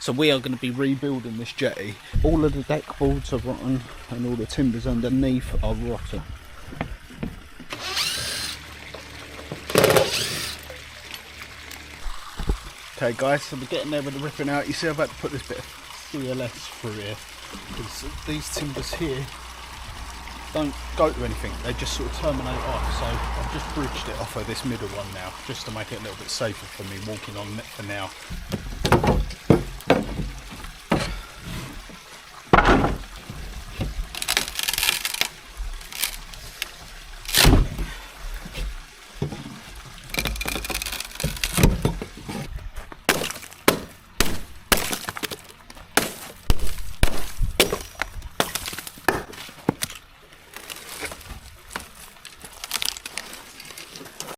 So we are going to be rebuilding this jetty. All of the deck boards are rotten and all the timbers underneath are rotten. Okay guys, so we're getting there with the ripping out. You see I've had to put this bit of CLS through here because these timbers here don't go to anything, they just sort of terminate off. So I've just bridged it off of this middle one now, just to make it a little bit safer for me walking on it for now.